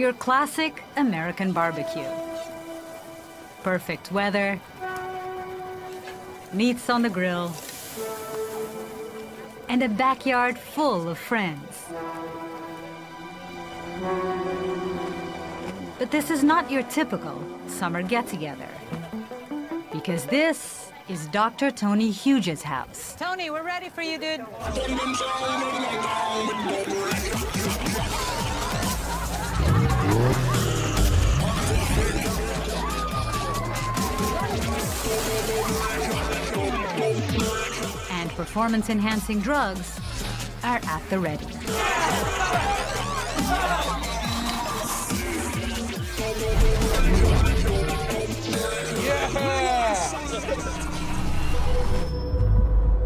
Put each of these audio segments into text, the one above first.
Your classic American barbecue. Perfect weather, meats on the grill, and a backyard full of friends. But this is not your typical summer get-together, because this is Dr. Tony Huges' house. Tony, we're ready for you, dude. And performance-enhancing drugs are at the ready.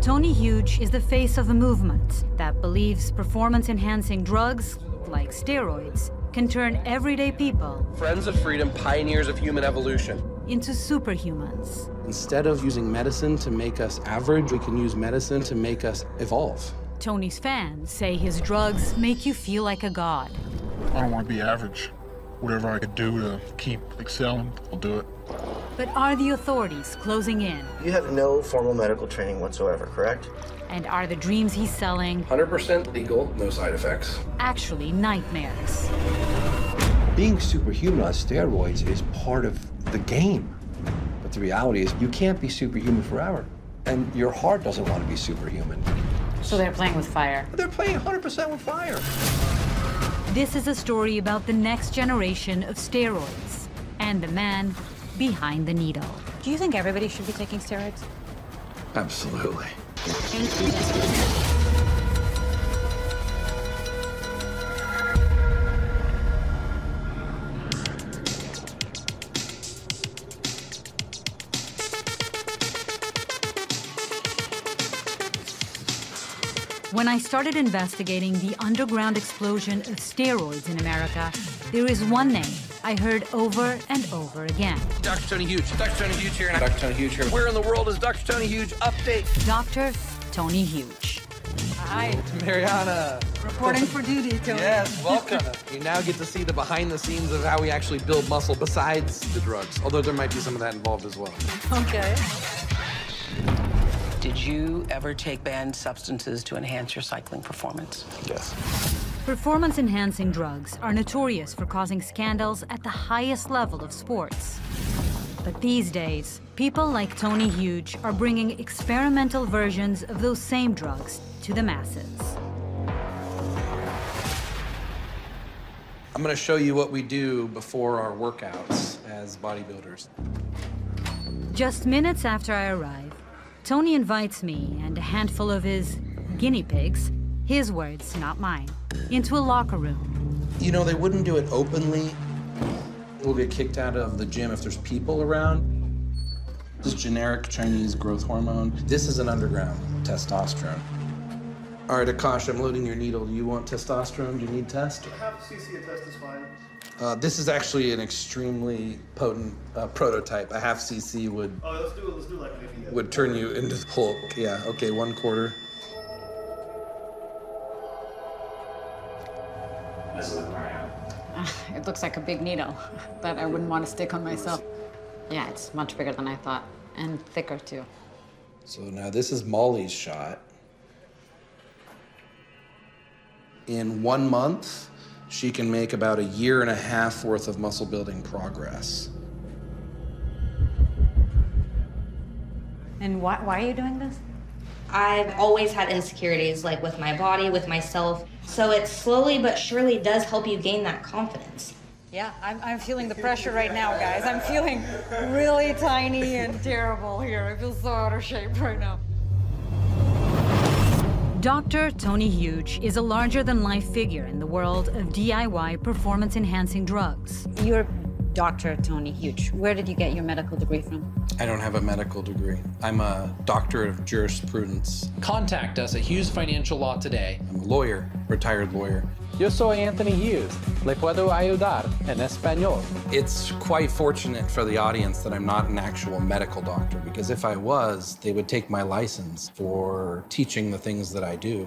Tony Huge is the face of a movement that believes performance-enhancing drugs, like steroids, can turn everyday people, Friends of Freedom, pioneers of human evolution, into superhumans. Instead of using medicine to make us average, we can use medicine to make us evolve. Tony's fans say his drugs make you feel like a god. I don't want to be average. Whatever I could do to keep excelling, I'll do it. But are the authorities closing in? You have no formal medical training whatsoever, correct? And are the dreams he's selling 100% legal, no side effects. actually nightmares? Being superhuman on steroids is part of the game. But the reality is you can't be superhuman forever. And your heart doesn't want to be superhuman. So they're playing with fire. They're playing 100% with fire. This is a story about the next generation of steroids and the man behind the needle. Do you think everybody should be taking steroids? Absolutely. When I started investigating the underground explosion of steroids in America, there is one name I heard over and over again. Dr. Tony Huge. Dr. Tony Huge here. Dr. Tony Huge here. Where in the world is Dr. Tony Huge? Update. Dr. Tony Huge. Hi. Mariana. Reporting for duty, Tony. Yes, welcome. You now get to see the behind the scenes of how we actually build muscle besides the drugs, although there might be some of that involved as well. Okay. Did you ever take banned substances to enhance your cycling performance? Yes. Performance-enhancing drugs are notorious for causing scandals at the highest level of sports. But these days, people like Tony Huge are bringing experimental versions of those same drugs to the masses. I'm gonna show you what we do before our workouts as bodybuilders. Just minutes after I arrive, Tony invites me and a handful of his guinea pigs, his words, not mine, into a locker room. You know, they wouldn't do it openly. We'll get kicked out of the gym if there's people around. This is generic Chinese growth hormone. This is an underground testosterone. All right, Akash, I'm loading your needle. Do you want testosterone? Do you need test? Half cc a test is fine. This is actually an extremely potent prototype. A half cc would Oh, let's do like maybe. would turn you into the Hulk. Yeah, okay, 1/4. It looks like a big needle that I wouldn't want to stick on myself. Yeah, it's much bigger than I thought, and thicker too. So now this is Molly's shot. In 1 month, she can make about 1.5 years worth of muscle building progress. And why are you doing this? I've always had insecurities, like with my body, with myself. So it slowly but surely does help you gain that confidence. Yeah, I'm feeling the pressure right now, guys. I'm feeling really tiny and terrible here. I feel so out of shape right now. Dr. Tony Huge is a larger-than-life figure in the world of DIY performance-enhancing drugs. You're Dr. Tony Huge. Where did you get your medical degree from? I don't have a medical degree. I'm a doctorate of jurisprudence. Contact us at Hughes Financial Law today. I'm a lawyer, retired lawyer. Yo soy Anthony Hughes. Le puedo ayudar en español. It's quite fortunate for the audience that I'm not an actual medical doctor, because if I was, they would take my license for teaching the things that I do.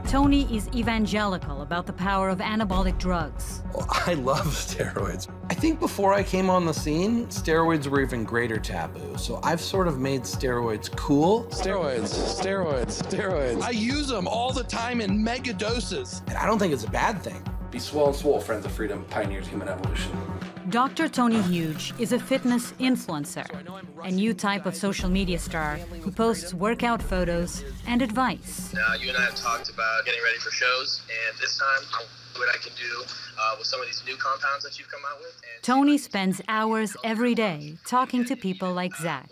Tony is evangelical about the power of anabolic drugs. Well, I love steroids. I think before I came on the scene, steroids were even greater taboo. So I've sort of made steroids cool. Steroids, steroids, steroids. I use them all the time in mega doses. And I don't think it's a bad thing. Be swell and swole, Friends of Freedom pioneered human evolution. Dr. Tony Huge is a fitness influencer, a new type of social media star who posts workout photos and advice. Now, you and I have talked about getting ready for shows, and this time I'll see what I can do with some of these new compounds that you've come out with. Tony spends hours every day talking to people like Zach,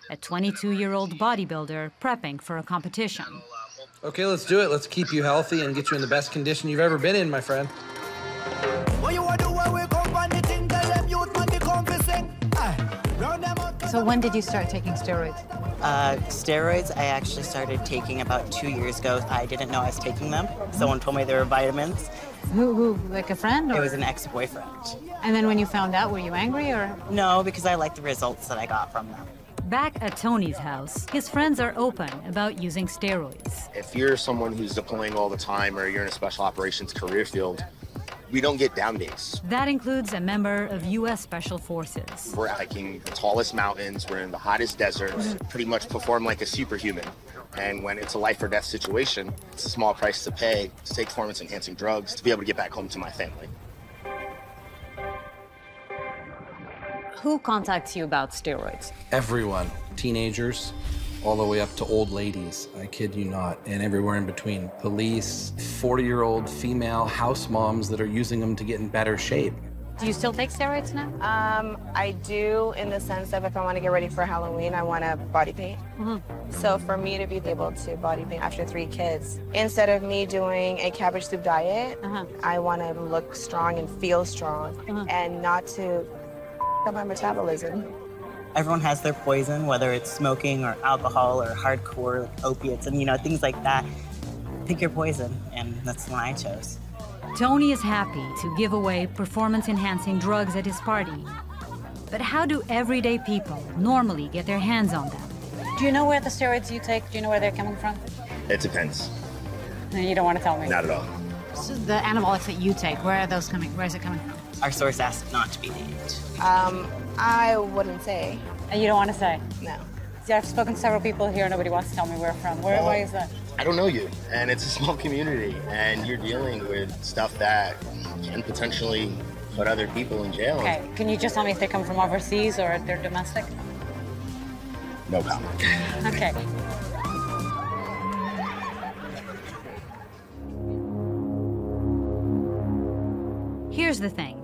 a 22-year-old bodybuilder prepping for a competition. Okay, let's do it. Let's keep you healthy and get you in the best condition you've ever been in, my friend. So when did you start taking steroids? Steroids, I actually started taking about 2 years ago. I didn't know I was taking them. Someone told me they were vitamins. Who, like a friend? Or? It was an ex-boyfriend. And then when you found out, were you angry or? No, because I liked the results that I got from them. Back at Tony's house, his friends are open about using steroids. If you're someone who's deploying all the time or you're in a special operations career field, we don't get down days. That includes a member of U.S. Special Forces. We're hiking the tallest mountains, we're in the hottest deserts, pretty much perform like a superhuman. And when it's a life or death situation, it's a small price to pay to take performance-enhancing drugs to be able to get back home to my family. Who contacts you about steroids? Everyone, teenagers, all the way up to old ladies, I kid you not, and everywhere in between. Police, 40-year-old female house moms that are using them to get in better shape. Do you still take steroids now? I do, in the sense of if I want to get ready for Halloween, I want to body paint. So for me to be able to body paint after 3 kids, instead of me doing a cabbage soup diet, I want to look strong and feel strong and not to up my metabolism. Everyone has their poison, whether it's smoking or alcohol or hardcore opiates and, things like that. Pick your poison, and that's the one I chose. Tony is happy to give away performance-enhancing drugs at his party. But how do everyday people normally get their hands on them? Do you know where the steroids you take, do you know where they're coming from? It depends. No, you don't want to tell me? Not at all. So the anabolics that you take, where are those coming? Where is it coming from? Our source asked not to be named. I wouldn't say. You don't want to say? No. See, I've spoken to several people here. Nobody wants to tell me where from. Why is that? I don't know you, and it's a small community, and you're dealing with stuff that can potentially put other people in jail. Okay, can you just tell me if they come from overseas or they're domestic? No comment. Okay. Here's the thing.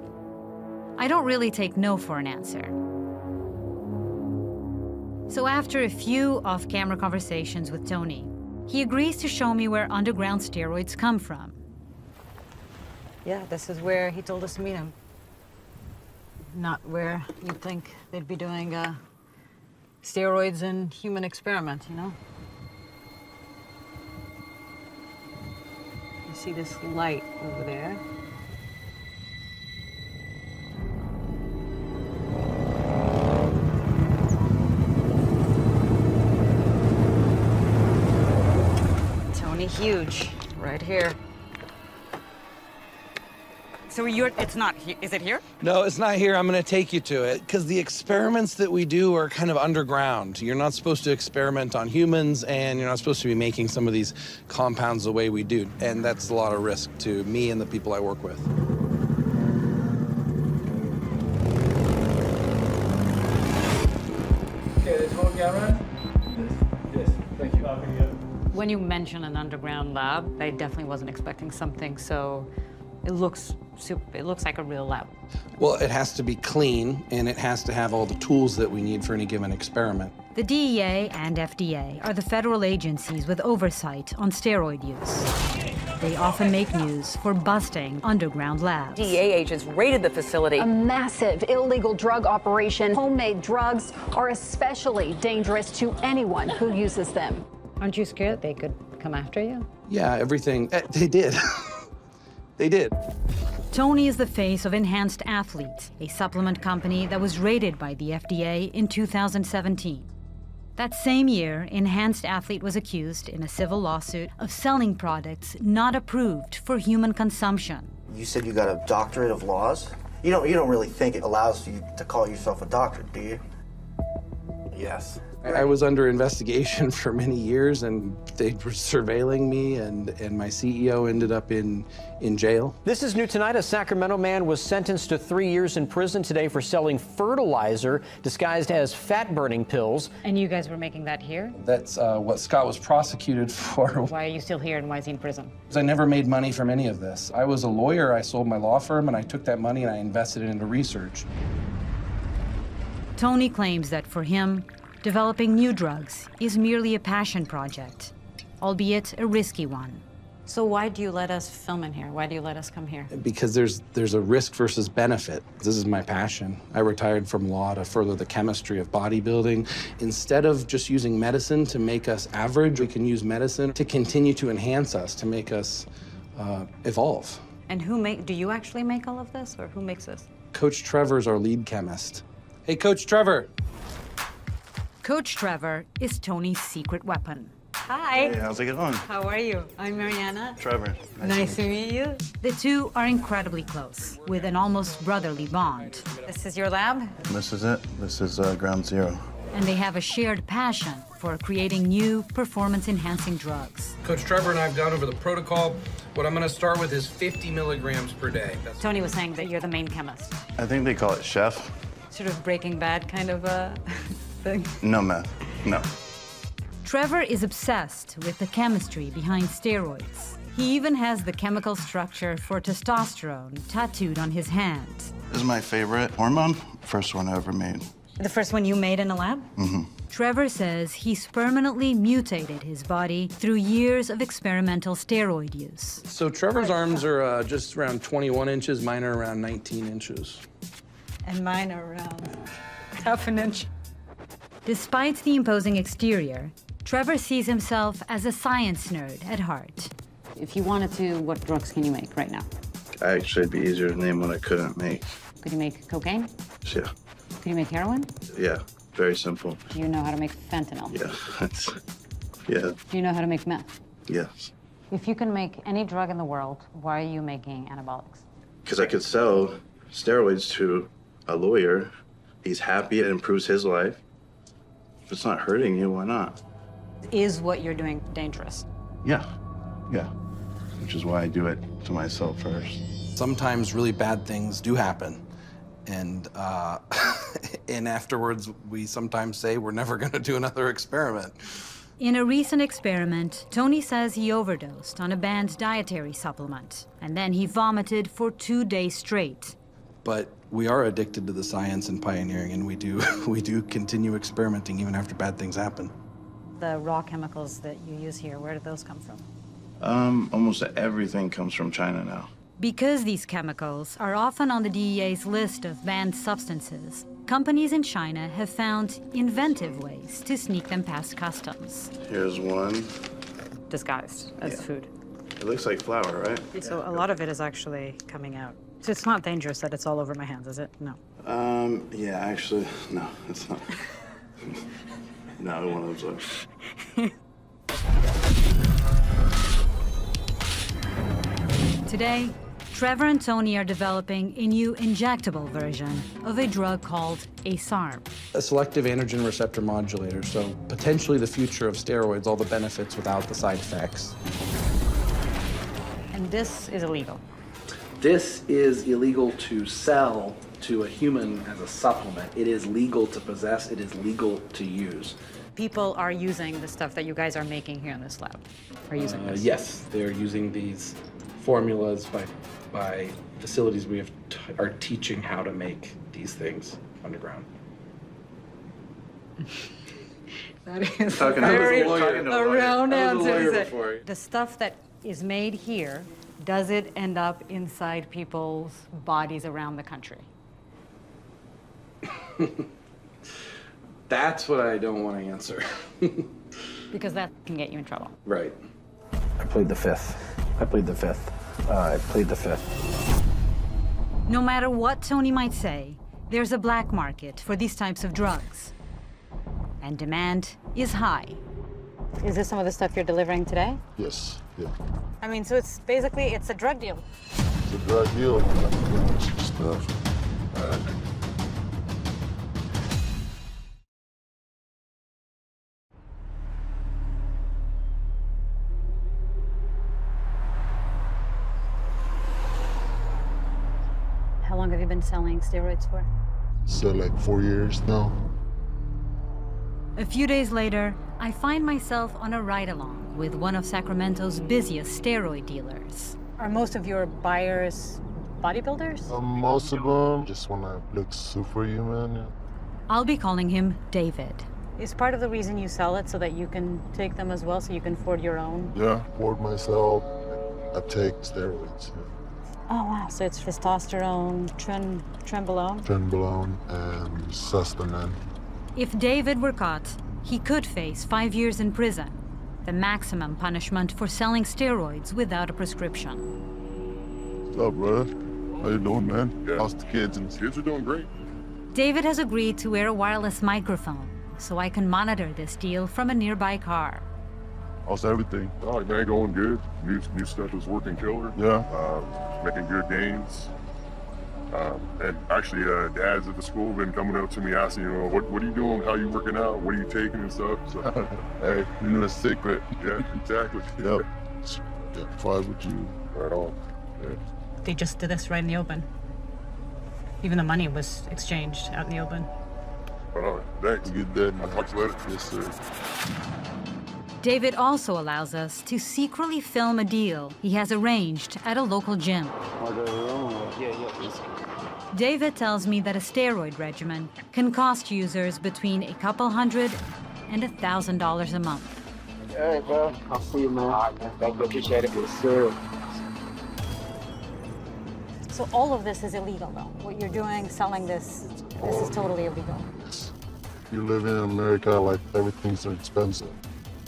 I don't really take no for an answer. So after a few off-camera conversations with Tony, he agrees to show me where underground steroids come from. Yeah, this is where he told us to meet him. Not where you'd think they'd be doing steroids in human experiment, You see this light over there? Huge, right here. So it's not, is it here? No, it's not here. I'm going to take you to it because the experiments that we do are kind of underground. You're not supposed to experiment on humans, and you're not supposed to be making some of these compounds the way we do. And that's a lot of risk to me and the people I work with. Okay, let's roll camera. Yes, thank you. When you mention an underground lab, I definitely wasn't expecting something so it looks like a real lab. Well, it has to be clean, and it has to have all the tools that we need for any given experiment. The DEA and FDA are the federal agencies with oversight on steroid use. They often make news for busting underground labs. DEA agents raided the facility. A massive illegal drug operation. Homemade drugs are especially dangerous to anyone who uses them. Aren't you scared they could come after you? Yeah, everything. They did. They did. Tony is the face of Enhanced Athlete, a supplement company that was raided by the FDA in 2017. That same year, Enhanced Athlete was accused in a civil lawsuit of selling products not approved for human consumption. You said you got a doctorate of laws? You don't really think it allows you to call yourself a doctor, do you? Yes. I was under investigation for many years, and they were surveilling me, and my CEO ended up in jail. This is new tonight. A Sacramento man was sentenced to 3 years in prison today for selling fertilizer disguised as fat-burning pills. And you guys were making that here? That's what Scott was prosecuted for. Why are you still here, and why is he in prison? Because I never made money from any of this. I was a lawyer. I sold my law firm, and I took that money and I invested it into research. Tony claims that for him, developing new drugs is merely a passion project, albeit a risky one. So why do you let us film in here? Why do you let us come here? Because there's a risk versus benefit. This is my passion. I retired from law to further the chemistry of bodybuilding. Instead of just using medicine to make us average, we can use medicine to continue to enhance us, to make us evolve. And do you actually make all of this, or who makes this? Coach Trevor's our lead chemist. Hey, Coach Trevor. Coach Trevor is Tony's secret weapon. Hi. Hey, how's it going? How are you? I'm Mariana. Trevor. Nice to meet you. The two are incredibly close, with an almost brotherly bond. This is your lab? This is it. This is Ground Zero. And they have a shared passion for creating new performance-enhancing drugs. Coach Trevor and I have gone over the protocol. What I'm going to start with is 50 milligrams per day. Tony was saying that you're the main chemist. I think they call it chef. Sort of Breaking Bad kind of thing. No meth. No. Trevor is obsessed with the chemistry behind steroids. He even has the chemical structure for testosterone tattooed on his hand. This is my favorite hormone. First one I ever made. The first one you made in a lab? Mm-hmm. Trevor says he's permanently mutated his body through years of experimental steroid use. So Trevor's arms are just around 21 inches, mine are around 19 inches. And mine are around half an inch. Despite the imposing exterior, Trevor sees himself as a science nerd at heart. If you wanted to, what drugs can you make right now? Actually, it'd be easier to name what I couldn't make. Could you make cocaine? Yeah. Could you make heroin? Yeah. Very simple. Do you know how to make fentanyl? Yeah. Yeah. Do you know how to make meth? Yes. If you can make any drug in the world, why are you making anabolics? Because I could sell steroids to a lawyer. He's happy, it improves his life. If it's not hurting you, why not? Is what you're doing dangerous? Yeah. Yeah. Which is why I do it to myself first. Sometimes really bad things do happen. And, and afterwards, we sometimes say we're never going to do another experiment. In a recent experiment, Tony says he overdosed on a banned dietary supplement, and then he vomited for 2 days straight. But we are addicted to the science and pioneering, and we do continue experimenting even after bad things happen. The raw chemicals that you use here, where do those come from? Almost everything comes from China now. Because these chemicals are often on the DEA's list of banned substances, companies in China have found inventive ways to sneak them past customs. Here's one. Disguised as food. It looks like flour, right? So a lot of it is actually coming out. So it's not dangerous that it's all over my hands, is it? No. Yeah, actually, no, it's not. No, one of those are. Today, Trevor and Tony are developing a new injectable version of a drug called ASARM. A selective androgen receptor modulator, so potentially the future of steroids, all the benefits without the side effects. And this is illegal. This is illegal to sell to a human as a supplement. It is legal to possess, it is legal to use. People are using the stuff that you guys are making here in this lab. Are using this? Yes, they're using these formulas by facilities we are teaching how to make these things underground. That is a very round answer. The stuff that is made here, does it end up inside people's bodies around the country? That's what I don't want to answer. Because that can get you in trouble. Right. I plead the fifth. I plead the fifth. I plead the fifth. No matter what Tony might say, there's a black market for these types of drugs. and demand is high. Is this some of the stuff you're delivering today? Yes, yeah. I mean, so it's basically, it's a drug deal. It's a drug deal. Stuff. How long have you been selling steroids for? So like 4 years now. A few days later, I find myself on a ride-along with one of Sacramento's busiest steroid dealers. Are most of your buyers bodybuilders? Most of them just want to look superhuman. Yeah. I'll be calling him David. Is part of the reason you sell it so that you can take them as well, so you can afford your own? Yeah, afford myself. I take steroids. Yeah. Oh, wow. So it's testosterone, trenbolone? Trenbolone and Sustamen. If David were caught, he could face 5 years in prison, the maximum punishment for selling steroids without a prescription. What's up, brother? How you doing, man? Yeah. How's the kids? And the kids are doing great. David has agreed to wear a wireless microphone so I can monitor this deal from a nearby car. How's everything? Oh, man, going good. New stuff is working killer. Yeah. Making good gains. And actually, dads at the school have been coming up to me asking, you know, what are you doing? How you working out? What are you taking and stuff? So, hey, you know the secret. Yeah, exactly. Yep. Yeah, why would you? Right on. Yeah. They just did this right in the open. Even the money was exchanged out in the open. Thanks. Get that. I'll talk to you later. Yes, sir. David also allows us to secretly film a deal he has arranged at a local gym. David tells me that a steroid regimen can cost users between a couple $100 and $1,000 a month. All right, bro. I'll see you, man. All right, man. Thank you. Appreciate it. Yes, sir. So all of this is illegal, though? What you're doing, selling this is totally illegal? Yes. You live in America, like, everything's so expensive.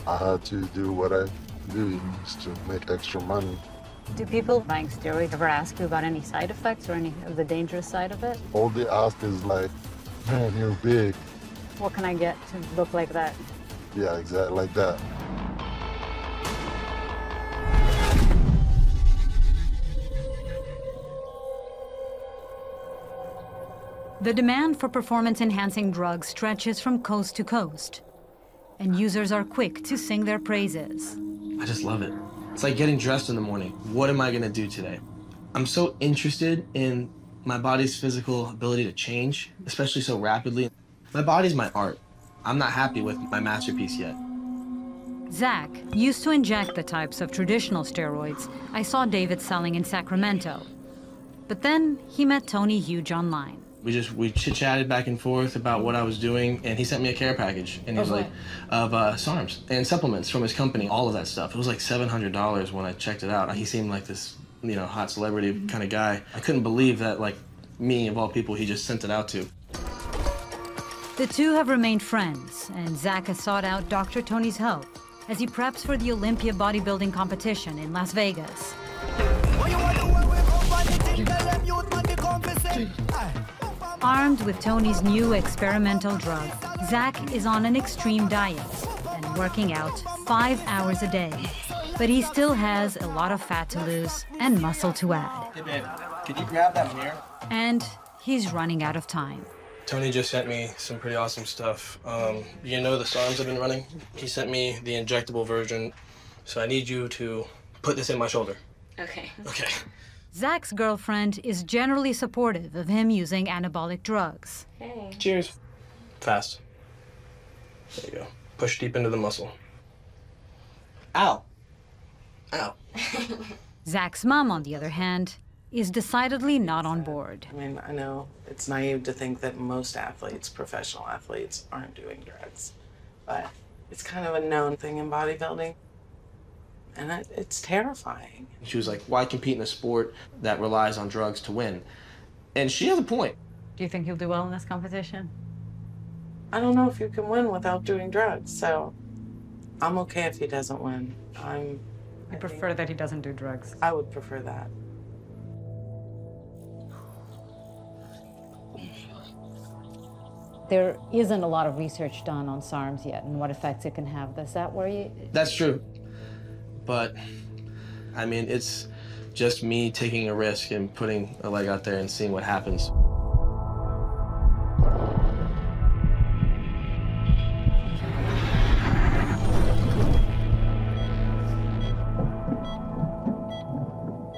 I had to do what I do just to make extra money. Do people buying steroids ever ask you about any side effects or any of the dangerous side of it? All they ask is like, man, you're big. What can I get to look like that? Yeah, exactly like that. The demand for performance-enhancing drugs stretches from coast to coast, and users are quick to sing their praises. I just love it. It's like getting dressed in the morning. What am I gonna do today? I'm so interested in my body's physical ability to change, especially so rapidly. My body's my art. I'm not happy with my masterpiece yet. Zach used to inject the types of traditional steroids I saw David selling in Sacramento. But then he met Tony Huge online. We chit-chatted back and forth about what I was doing, and he sent me a care package, and he was like, of SARMs and supplements from his company, all of that stuff. It was like $700 when I checked it out. He seemed like this, you know, hot celebrity kind of guy. I couldn't believe that, like, me, of all people, he just sent it out to. The two have remained friends, and Zach has sought out Dr. Tony's help as he preps for the Olympia bodybuilding competition in Las Vegas. Armed with Tony's new experimental drug, Zach is on an extreme diet and working out 5 hours a day. But he still has a lot of fat to lose and muscle to add. Hey, babe, could you grab that mirror? And he's running out of time. Tony just sent me some pretty awesome stuff. You know the SARMs I've been running? He sent me the injectable version, so I need you to put this in my shoulder. Okay. Okay. Zach's girlfriend is generally supportive of him using anabolic drugs. Hey. Cheers. Fast. There you go. Push deep into the muscle. Ow. Ow. Zach's mom, on the other hand, is decidedly not on board. I mean, I know it's naive to think that most athletes, professional athletes, aren't doing drugs, but it's kind of a known thing in bodybuilding. And it's terrifying. She was like, why compete in a sport that relies on drugs to win? And she has a point. Do you think he'll do well in this competition? I don't know if you can win without doing drugs, so I'm okay if he doesn't win. You prefer that he doesn't do drugs? I would prefer that. There isn't a lot of research done on SARMs yet and what effects it can have. Is that where you... That's true. But, I mean, it's just me taking a risk and putting a leg out there and seeing what happens.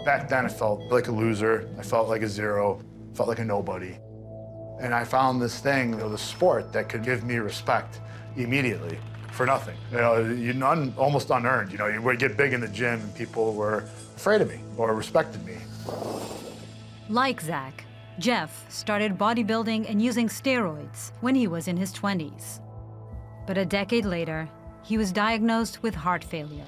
Back then, I felt like a loser. I felt like a zero. Felt like a nobody. And I found this thing, the sport, that could give me respect immediately for nothing. Almost unearned. You would get big in the gym and people were afraid of me or respected me. Like Zach, Jeff started bodybuilding and using steroids when he was in his 20s. But a decade later, he was diagnosed with heart failure.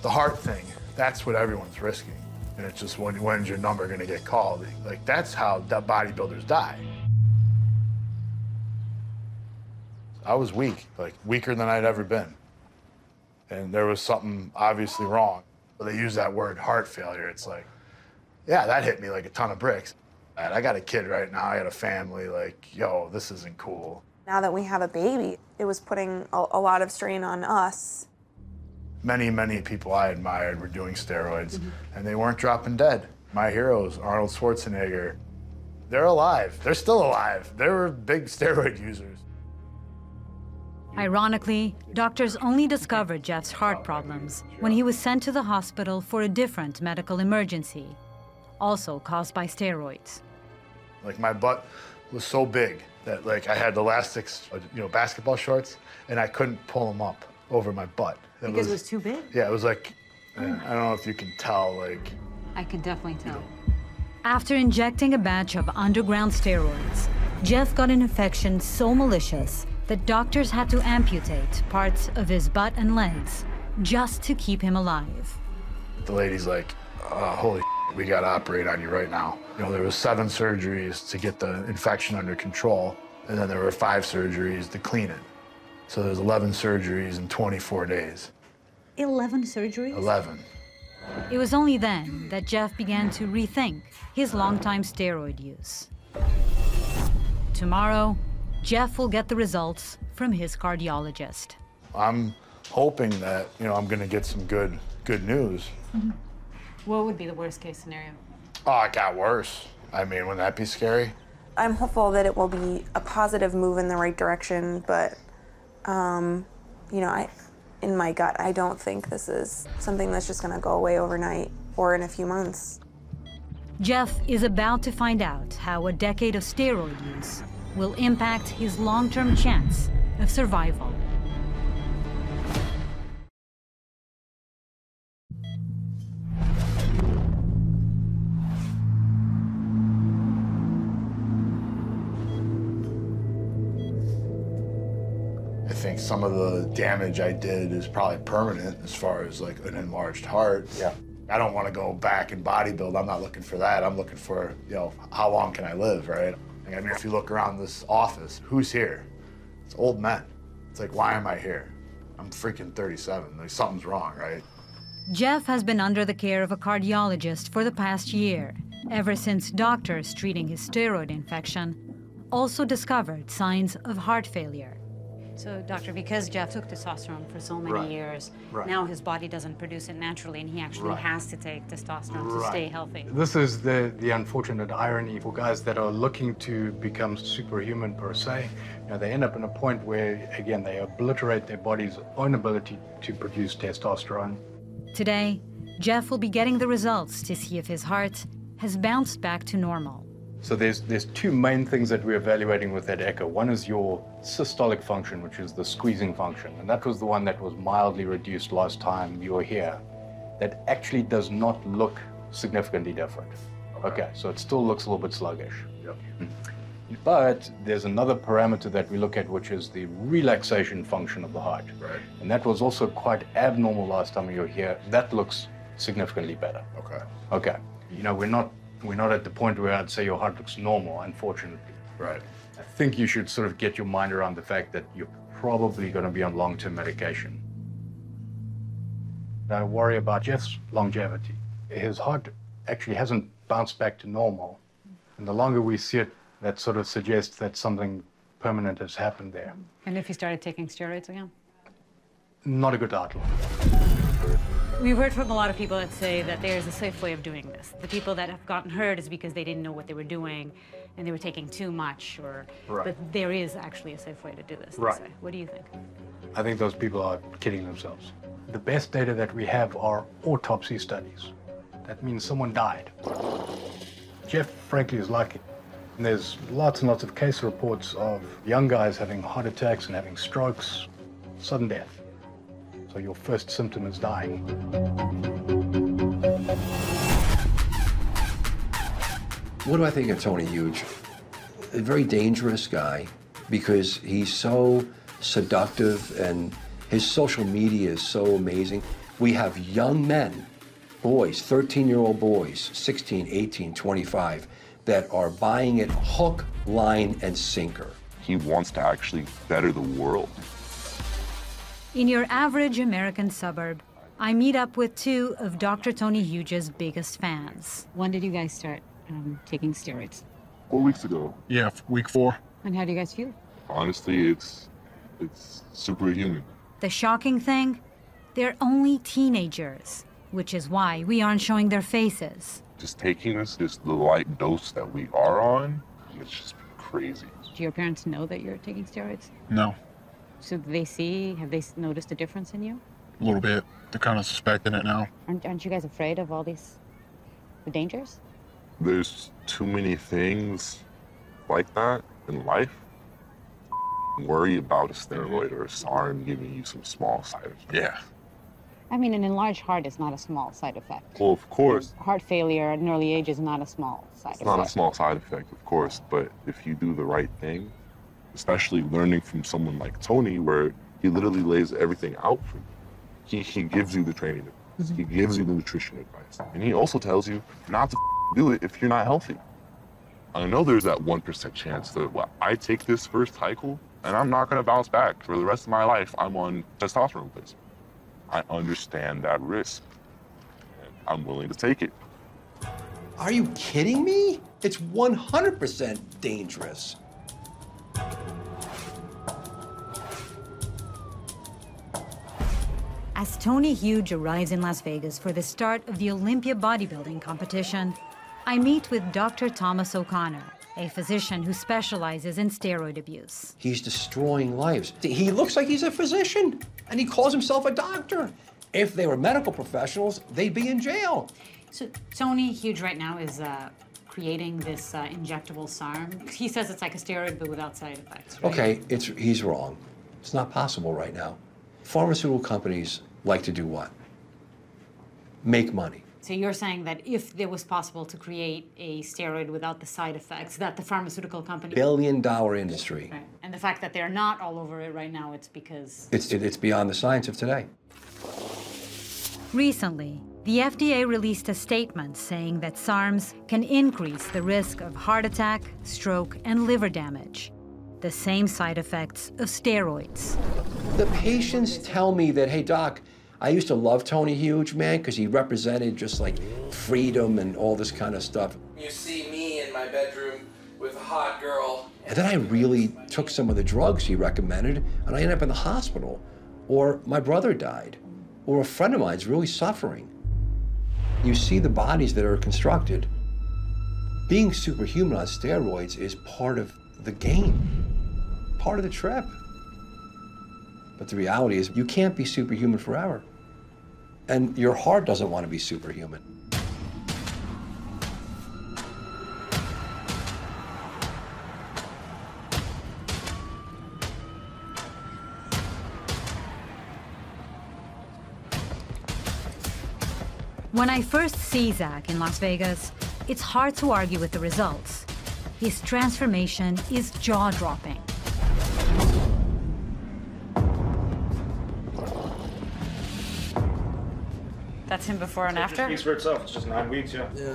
The heart thing, that's what everyone's risking. And it's just when's your number gonna get called? Like, that's how bodybuilders die. I was weak, like weaker than I'd ever been. And there was something obviously wrong. But they use that word heart failure. It's like, yeah, that hit me like a ton of bricks. I got a kid right now, I got a family, like, yo, this isn't cool. Now that we have a baby, it was putting a lot of strain on us. Many, many people I admired were doing steroids, and they weren't dropping dead. My heroes, Arnold Schwarzenegger, they're alive. They're still alive. They were big steroid users. Ironically, doctors only discovered Jeff's heart problems when he was sent to the hospital for a different medical emergency, also caused by steroids. Like, my butt was so big that, like, I had elastics, basketball shorts, and I couldn't pull them up over my butt. Because it was too big? Yeah, it was like, I don't know if you can tell, like... I can definitely tell. After injecting a batch of underground steroids, Jeff got an infection so malicious that doctors had to amputate parts of his butt and legs just to keep him alive. The lady's like, holy shit, we gotta operate on you right now. There was 7 surgeries to get the infection under control, and then there were 5 surgeries to clean it. So there's 11 surgeries in 24 days. 11 surgeries? 11. It was only then that Jeff began to rethink his longtime steroid use. Tomorrow, Jeff will get the results from his cardiologist. I'm hoping that, I'm gonna get some good news. What would be the worst case scenario? Oh, it got worse. I mean, wouldn't that be scary? I'm hopeful that it will be a positive move in the right direction, but in my gut, I don't think this is something that's just gonna go away overnight or in a few months. Jeff is about to find out how a decade of steroid use will impact his long-term chance of survival. I think some of the damage I did is probably permanent as far as like an enlarged heart. Yeah. I don't want to go back and bodybuild. I'm not looking for that. I'm looking for, how long can I live, right? I mean, if you look around this office, who's here? It's old men. It's like, why am I here? I'm freaking 37. Like, something's wrong, right? Jeff has been under the care of a cardiologist for the past year, ever since doctors treating his steroid infection also discovered signs of heart failure. So, doctor, because Jeff took testosterone for so many years, now his body doesn't produce it naturally, and he actually has to take testosterone to stay healthy. This is the unfortunate irony for guys that are looking to become superhuman per se. They end up in a point where, again, they obliterate their body's own ability to produce testosterone. Today, Jeff will be getting the results to see if his heart has bounced back to normal. So there's 2 main things that we're evaluating with that echo. One is your systolic function, which is the squeezing function. And that was the one that was mildly reduced last time you were here. That actually does not look significantly different. Okay, so it still looks a little bit sluggish. Yep. But there's another parameter that we look at, which is the relaxation function of the heart. Right. And that was also quite abnormal last time you were here. That looks significantly better. Okay. Okay. We're not at the point where I'd say your heart looks normal, unfortunately. Right. I think you should sort of get your mind around the fact that you're probably going to be on long-term medication. I worry about Jeff's longevity. His heart actually hasn't bounced back to normal. And the longer we see it, that sort of suggests that something permanent has happened there. And if you started taking steroids again? Not a good outlook. We've heard from a lot of people that say that there's a safe way of doing this. The people that have gotten hurt is because they didn't know what they were doing and they were taking too much, or Right. but there is actually a safe way to do this. they Right. say. What do you think? I think those people are kidding themselves. The best data that we have are autopsy studies. That means someone died. Jeff, frankly, is lucky. And there's lots and lots of case reports of young guys having heart attacks and having strokes, sudden death. So your first symptom is dying. What do I think of Tony Huge? A very dangerous guy because he's so seductive and his social media is so amazing. We have young men, boys, 13-year-old boys, 16, 18, 25, that are buying it hook, line, and sinker. He wants to actually better the world. In your average American suburb, I meet up with two of Dr. Tony Huge's biggest fans. When did you guys start taking steroids? 4 weeks ago. Yeah, week 4. And how do you guys feel? Honestly, it's superhuman. The shocking thing, they're only teenagers, which is why we aren't showing their faces. Just taking this, just the light dose that we are on, it's just crazy. Do your parents know that you're taking steroids? No, So do they see, have they noticed a difference in you? a little bit. They're kind of suspecting it now. Aren't you guys afraid of all the dangers? There's too many things like that in life. Worry about a steroid or a SARM giving you some small side effects. Yeah. I mean, an enlarged heart is not a small side effect. Well, of course, Heart failure at an early age is not a small side it's effect. not a small side effect, of course, but if you do the right thing, especially learning from someone like Tony, where he literally lays everything out for you. He gives you the training advice. He gives you the nutrition advice. And he also tells you not to do it if you're not healthy. I know there's that 1% chance that, well, I take this first cycle and I'm not gonna bounce back. For the rest of my life, I'm on testosterone replacement. I understand that risk. And I'm willing to take it. Are you kidding me? It's 100% dangerous. As Tony Huge arrives in Las Vegas for the start of the Olympia bodybuilding competition, I meet with Dr. Thomas O'Connor, a physician who specializes in steroid abuse. He's destroying lives. He looks like he's a physician, and he calls himself a doctor. If they were medical professionals, they'd be in jail. So Tony Huge right now is creating this injectable SARM. He says it's like a steroid, but without side effects, right? Okay, he's wrong. It's not possible right now. Pharmaceutical companies like to do what? Make money. So you're saying that if it was possible to create a steroid without the side effects, that the pharmaceutical company... Billion-dollar industry. Right. And the fact that they're not all over it right now, it's because... It's beyond the science of today. Recently, the FDA released a statement saying that SARMs can increase the risk of heart attack, stroke, and liver damage, the same side effects of steroids. The patients tell me that, hey, doc, I used to love Tony Huge, man, because he represented just like freedom and all this kind of stuff. You see me in my bedroom with a hot girl. And then I really took some of the drugs he recommended, and I ended up in the hospital. Or my brother died. Or a friend of mine's really suffering. You see the bodies that are constructed. Being superhuman on steroids is part of the game, part of the trip. But the reality is you can't be superhuman forever. And your heart doesn't want to be superhuman. When I first see Zach in Las Vegas, it's hard to argue with the results. His transformation is jaw-dropping. That's him before and after? It speaks for itself. It's just 9 weeks, yeah.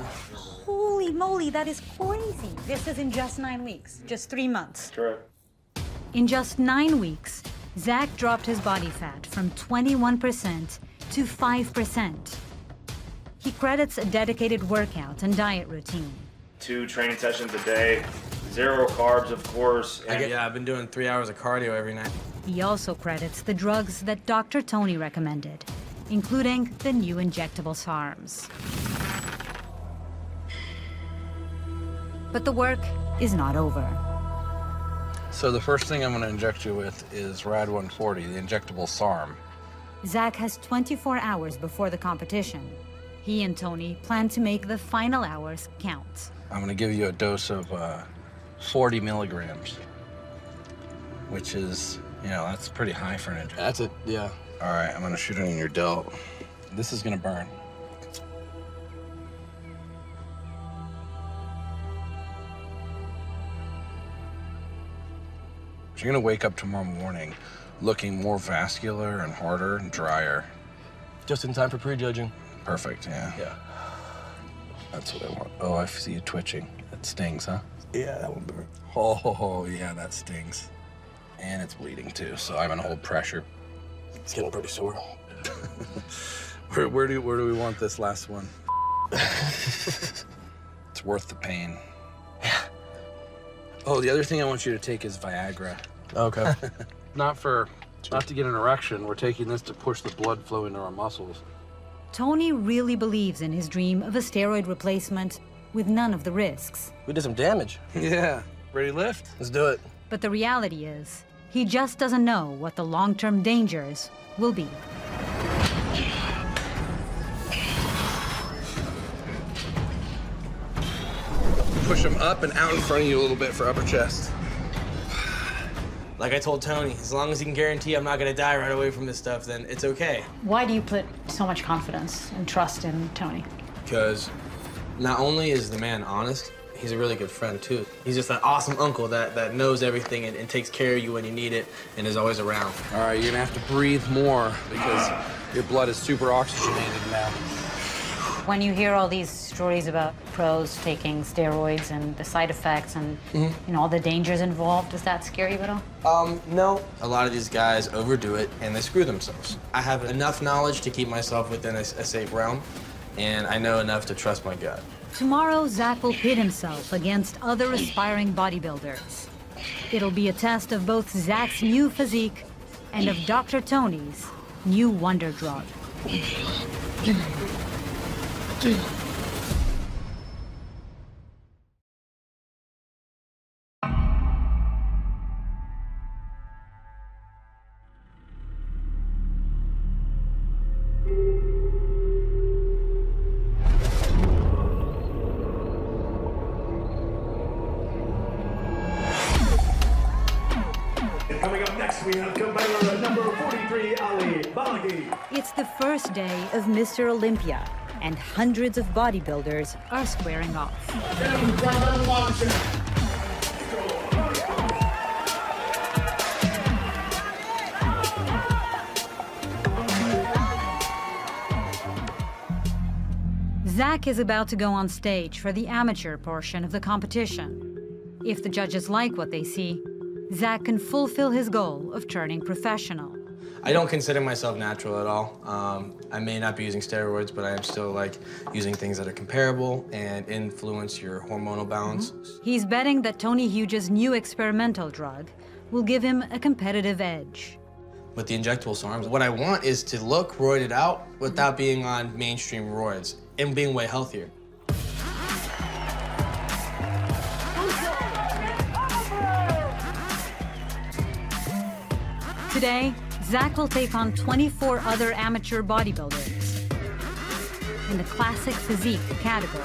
Holy moly, that is crazy. This is in just 9 weeks, just 3 months. Correct. In just 9 weeks, Zach dropped his body fat from 21% to 5%. He credits a dedicated workout and diet routine. 2 training sessions a day, 0 carbs, of course. Yeah, I've been doing 3 hours of cardio every night. He also credits the drugs that Dr. Tony recommended, including the new injectable SARMs. But the work is not over. So the first thing I'm going to inject you with is Rad 140, the injectable SARM. Zach has 24 hours before the competition. He and Tony plan to make the final hours count. I'm going to give you a dose of 40 milligrams, which is, you know, that's pretty high for an injection. That's it, yeah. All right, I'm going to shoot it in your delt. This is going to burn. You're going to wake up tomorrow morning looking more vascular and harder and drier. Just in time for prejudging. Perfect, yeah. Yeah. That's what I want. Oh, I see you twitching. That stings, huh? Yeah, that one burn. Oh, yeah, that stings. And it's bleeding, too, so I'm going to hold pressure. It's getting pretty sore. Where do we want this last one? It's worth the pain. Yeah. Oh, the other thing I want you to take is Viagra. Okay. Not to get an erection. We're taking this to push the blood flow into our muscles. Tony really believes in his dream of a steroid replacement with none of the risks. We did some damage. Yeah. Ready to lift? Let's do it. But the reality is, he just doesn't know what the long-term dangers will be. Push them up and out in front of you a little bit for upper chest. Like I told Tony, as long as he can guarantee I'm not gonna die right away from this stuff, then it's okay. Why do you put so much confidence and trust in Tony? Because not only is the man honest, he's a really good friend too. He's just that awesome uncle that knows everything and takes care of you when you need it and is always around. All right, you're gonna have to breathe more because your blood is super oxygenated now. When you hear all these stories about pros taking steroids and the side effects and you know all the dangers involved, does that scare you at all? No. A lot of these guys overdo it and they screw themselves. I have enough knowledge to keep myself within a safe realm, and I know enough to trust my gut. Tomorrow, Zach will pit himself against other aspiring bodybuilders. It'll be a test of both Zach's new physique and of Dr. Tony's new wonder drug. Coming up next, we have competitor number 43, Ali Balaghi. It's the first day of Mr. Olympia, and hundreds of bodybuilders are squaring off. Zach is about to go on stage for the amateur portion of the competition. If the judges like what they see, Zach can fulfill his goal of turning professional. I don't consider myself natural at all. I may not be using steroids, but I am still using things that are comparable and influence your hormonal balance. He's betting that Tony Huge's new experimental drug will give him a competitive edge. With the injectable SARMs, what I want is to look roided out without being on mainstream roids and being way healthier. Today, Zach will take on 24 other amateur bodybuilders in the classic physique category.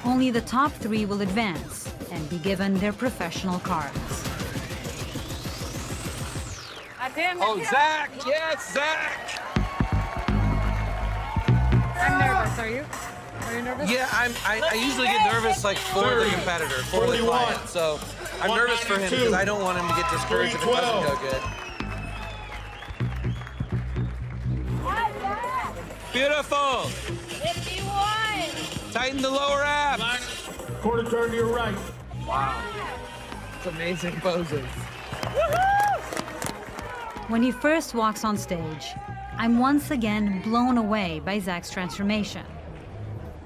Only the top 3 will advance and be given their professional cards. Oh, Zach! Yes, Zach! I'm nervous, are you? Are you nervous? Yeah, I usually get nervous for the competitor, for the client. So I'm nervous for him because I don't want him to get discouraged if it doesn't go good. Beautiful. 51. Tighten the lower abs. Quarter turn to your right. Wow. It's amazing poses. When he first walks on stage, I'm once again blown away by Zach's transformation.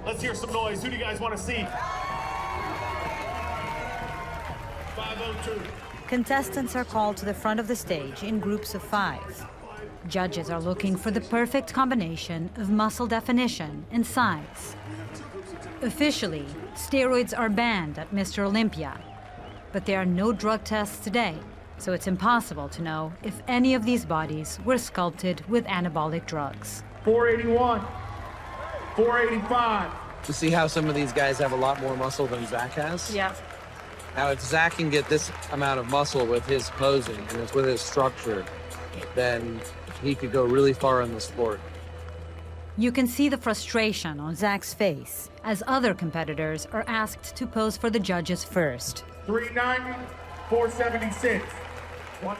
Let's hear some noise. Who do you guys want to see? 502. Contestants are called to the front of the stage in groups of 5. Judges are looking for the perfect combination of muscle definition and size. Officially, steroids are banned at Mr. Olympia, but there are no drug tests today, so it's impossible to know if any of these bodies were sculpted with anabolic drugs. 481. 485. To see how some of these guys have a lot more muscle than Zach has? Yeah. Now, if Zach can get this amount of muscle with his posing and with his structure, then he could go really far in the sport. You can see the frustration on Zach's face as other competitors are asked to pose for the judges first. 390, 476.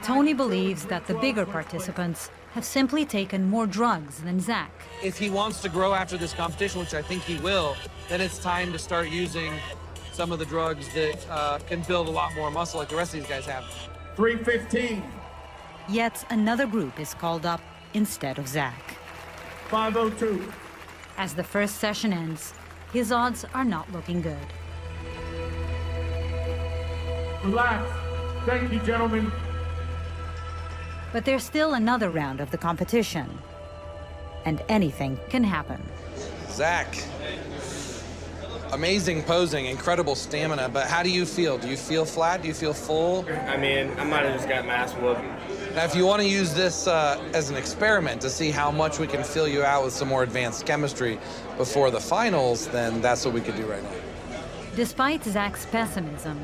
Tony believes that the bigger participants have simply taken more drugs than Zach. If he wants to grow after this competition, which I think he will, then it's time to start using some of the drugs that can build a lot more muscle like the rest of these guys have. 315. Yet another group is called up instead of Zach. 502. As the first session ends, his odds are not looking good. Relax. Thank you, gentlemen. But there's still another round of the competition, and anything can happen. Zach, amazing posing, incredible stamina, but how do you feel? Do you feel flat? Do you feel full? I mean, I might have just got mass whooped. Now, if you want to use this as an experiment to see how much we can fill you out with some more advanced chemistry before the finals, then that's what we could do right now. Despite Zach's pessimism,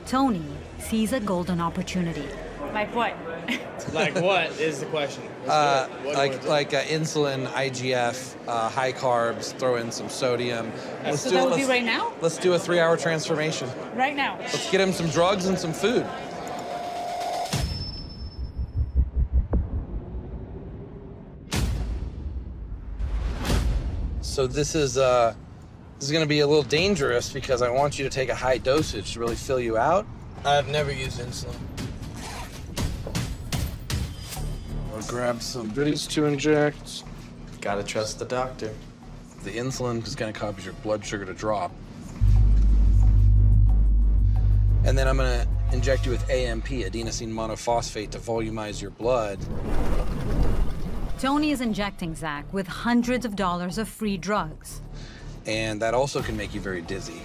Tony sees a golden opportunity. Like what? Like what is the question? Like insulin, IGF, high carbs, throw in some sodium. So that would be right now? Let's do a 3-hour transformation. Right now. Let's get him some drugs and some food. So this is going to be a little dangerous because I want you to take a high dosage to really fill you out. I've never used insulin. I'll grab some goodies to inject. Gotta trust the doctor. The insulin is going to cause your blood sugar to drop. And then I'm going to inject you with AMP, adenosine monophosphate, to volumize your blood. Tony is injecting Zach with hundreds of dollars of free drugs. And that also can make you very dizzy.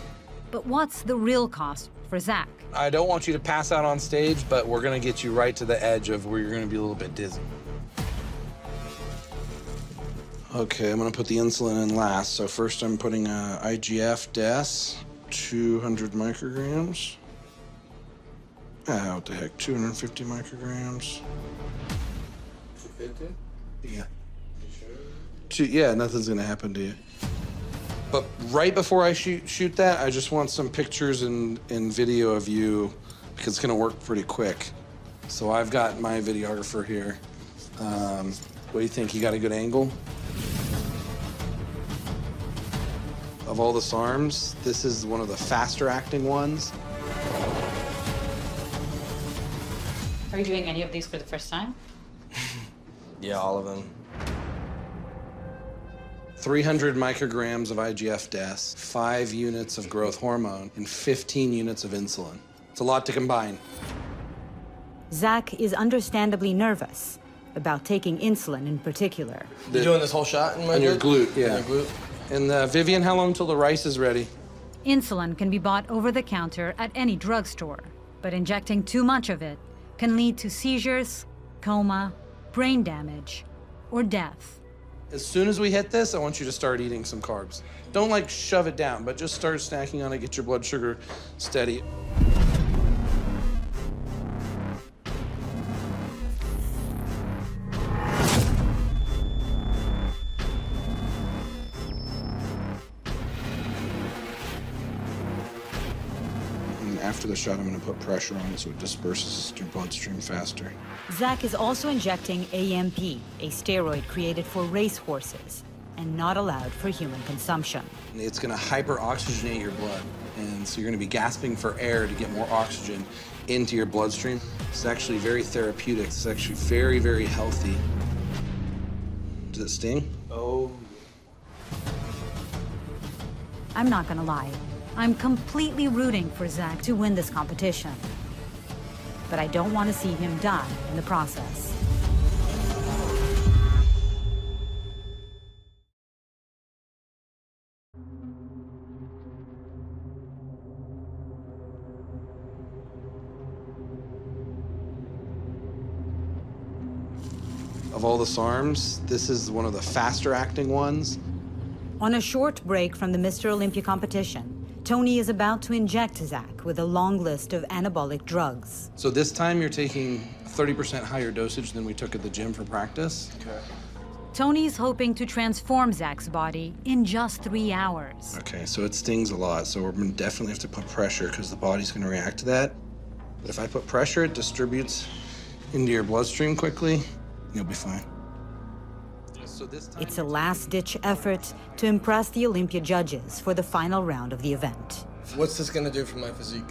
But what's the real cost for Zach? I don't want you to pass out on stage, but we're going to get you right to the edge of where you're going to be a little bit dizzy. Okay, I'm going to put the insulin in last. So first I'm putting IGF-DES, 200 micrograms. What the heck, 250 micrograms. 250? Yeah. Yeah, nothing's going to happen to you. But right before I shoot that, I just want some pictures and video of you because it's going to work pretty quick. So I've got my videographer here. What do you think? You got a good angle? Of all the SARMs, this is one of the faster acting ones. Are you doing any of these for the first time? Yeah, all of them. 300 micrograms of IGF-DES, 5 units of growth hormone, and 15 units of insulin. It's a lot to combine. Zach is understandably nervous about taking insulin in particular. You're doing this whole shot in my on your glute, yeah. On your glute? And Vivian, how long till the rice is ready? Insulin can be bought over the counter at any drugstore, but injecting too much of it can lead to seizures, coma, brain damage, or death. As soon as we hit this, I want you to start eating some carbs. Don't like shove it down, but just start snacking on it, get your blood sugar steady. And after the shot, I'm going to put pressure on it so it disperses your bloodstream faster. Zach is also injecting AMP, a steroid created for racehorses, and not allowed for human consumption. It's going to hyperoxygenate your blood, and so you're going to be gasping for air to get more oxygen into your bloodstream. It's actually very therapeutic. It's actually very, very healthy. Does it sting? Oh. I'm not gonna lie. I'm completely rooting for Zach to win this competition. But I don't want to see him die in the process. Of all the SARMs, this is one of the faster acting ones. On a short break from the Mr. Olympia competition, Tony is about to inject Zach with a long list of anabolic drugs. So this time you're taking 30% higher dosage than we took at the gym for practice. Okay. Tony's hoping to transform Zach's body in just 3 hours. Okay, so it stings a lot, so we're gonna definitely have to put pressure because the body's gonna react to that. But if I put pressure, it distributes into your bloodstream quickly. You'll be fine. So this time it's a last-ditch effort to impress the Olympia judges for the final round of the event. What's this gonna do for my physique?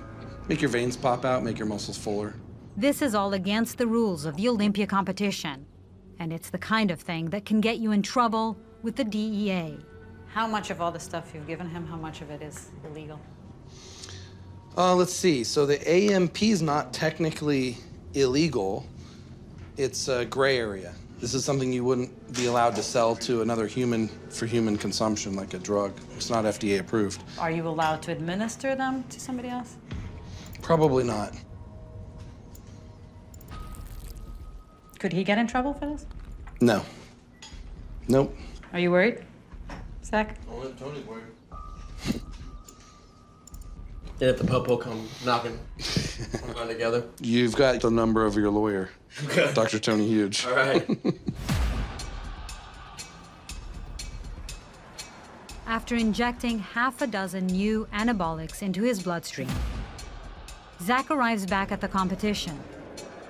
Make your veins pop out, make your muscles fuller. This is all against the rules of the Olympia competition, and it's the kind of thing that can get you in trouble with the DEA. How much of all the stuff you've given him, how much of it is illegal? Let's see. So the AMP is not technically illegal. It's a gray area. This is something you wouldn't be allowed to sell to another human for human consumption, like a drug. It's not FDA approved. Are you allowed to administer them to somebody else? Probably not. Could he get in trouble for this? No. Nope. Are you worried, Zach? Only Tony's worried. And if the popo come knocking, we're going together. You've got the number of your lawyer, Dr. Tony Huge. All right. After injecting half a dozen new anabolics into his bloodstream, Zach arrives back at the competition.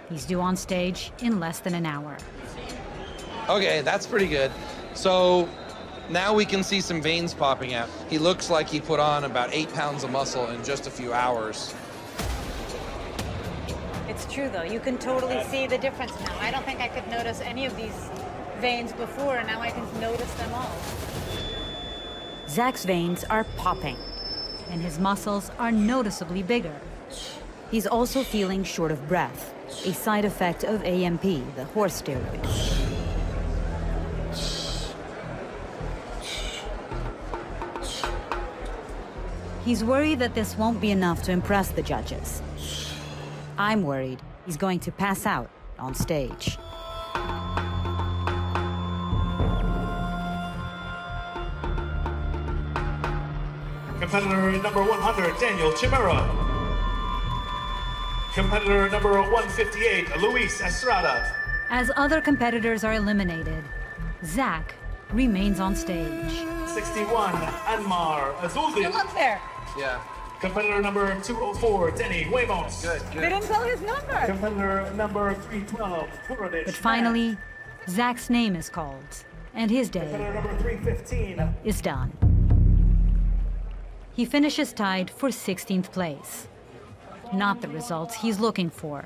He's due on stage in less than an hour. Okay, that's pretty good. So now we can see some veins popping out. He looks like he put on about 8 pounds of muscle in just a few hours. It's true, though. You can totally see the difference now. I don't think I could notice any of these veins before, and now I can notice them all. Zach's veins are popping, and his muscles are noticeably bigger. He's also feeling short of breath, a side effect of AMP, the horse steroid. He's worried that this won't be enough to impress the judges. I'm worried he's going to pass out on stage. Competitor number 100, Daniel Chimera. Competitor number 158, Luis Estrada. As other competitors are eliminated, Zach remains on stage. 61, Anmar Azuldi. Come up there. Yeah. Competitor number 204, Denny Huemos. Good. They didn't tell his number. Competitor number 312, Puradic. But finally, Zach's name is called, and his day Competitor number 315. is done. He finishes tied for 16th place. Not the results he's looking for.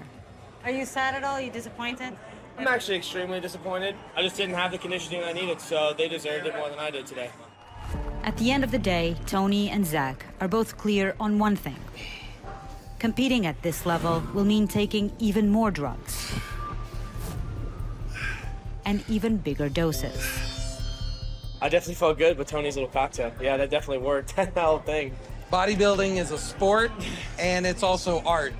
Are you sad at all? Are you disappointed? I'm actually extremely disappointed. I just didn't have the conditioning I needed, so they deserved it more than I did today. At the end of the day, Tony and Zach are both clear on one thing. Competing at this level will mean taking even more drugs. And even bigger doses. I definitely felt good with Tony's little cocktail. Yeah, that definitely worked. That whole thing. Bodybuilding is a sport, and it's also art.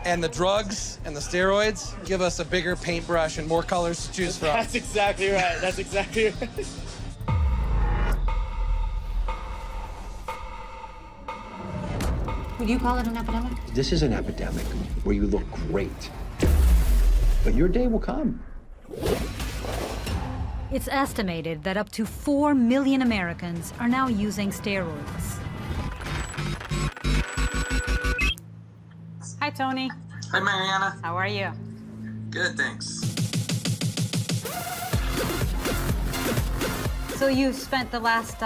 And the drugs and the steroids give us a bigger paintbrush and more colors to choose from. That's exactly right. That's exactly right. Would you call it an epidemic? This is an epidemic where you look great. But your day will come. It's estimated that up to 4 million Americans are now using steroids. Hi, Tony. Hi, Mariana. How are you? Good, thanks. So you spent the last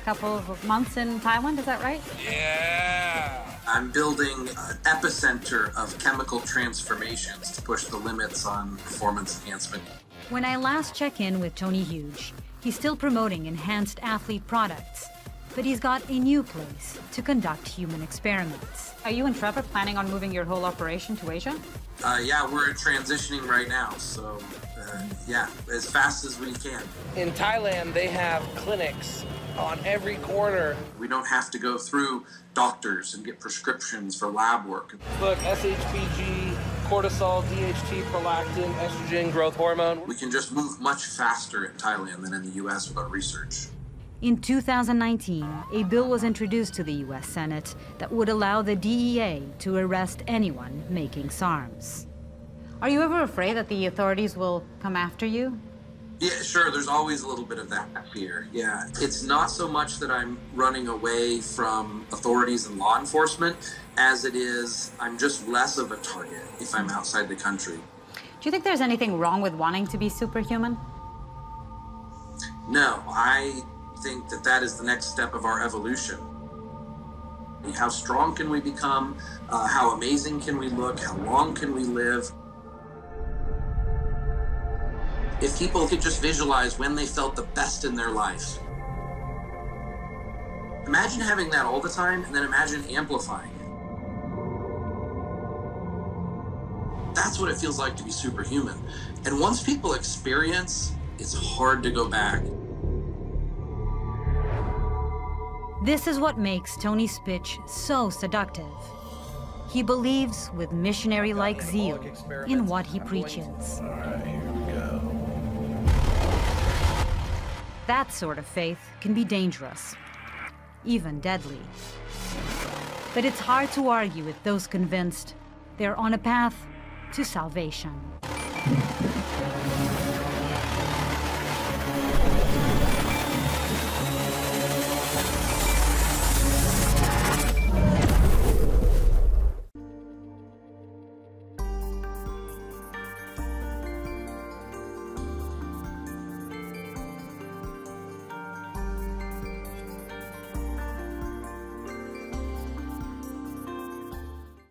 couple of months in Thailand, is that right? Yeah. I'm building an epicenter of chemical transformations to push the limits on performance enhancement. When I last check in with Tony Huge, he's still promoting enhanced athlete products, but he's got a new place to conduct human experiments. Are you and Trevor planning on moving your whole operation to Asia? Yeah, we're transitioning right now, so yeah, as fast as we can. In Thailand, they have clinics on every corner. We don't have to go through doctors and get prescriptions for lab work. Look, SHBG, cortisol, DHT, prolactin, estrogen, growth hormone. We can just move much faster in Thailand than in the US with our research. In 2019, a bill was introduced to the US Senate that would allow the DEA to arrest anyone making SARMs. Are you ever afraid that the authorities will come after you? Yeah, sure, there's always a little bit of that fear, yeah. It's not so much that I'm running away from authorities and law enforcement as it is I'm just less of a target if I'm outside the country. Do you think there's anything wrong with wanting to be superhuman? No, I think that that is the next step of our evolution. How strong can we become? How amazing can we look? How long can we live? If people could just visualize when they felt the best in their life. Imagine having that all the time, and then imagine amplifying it. That's what it feels like to be superhuman. And once people experience, it's hard to go back. This is what makes Tony Spitch so seductive. He believes with missionary-like zeal in what he preaches. All right, here we go. That sort of faith can be dangerous, even deadly. But it's hard to argue with those convinced they're on a path to salvation.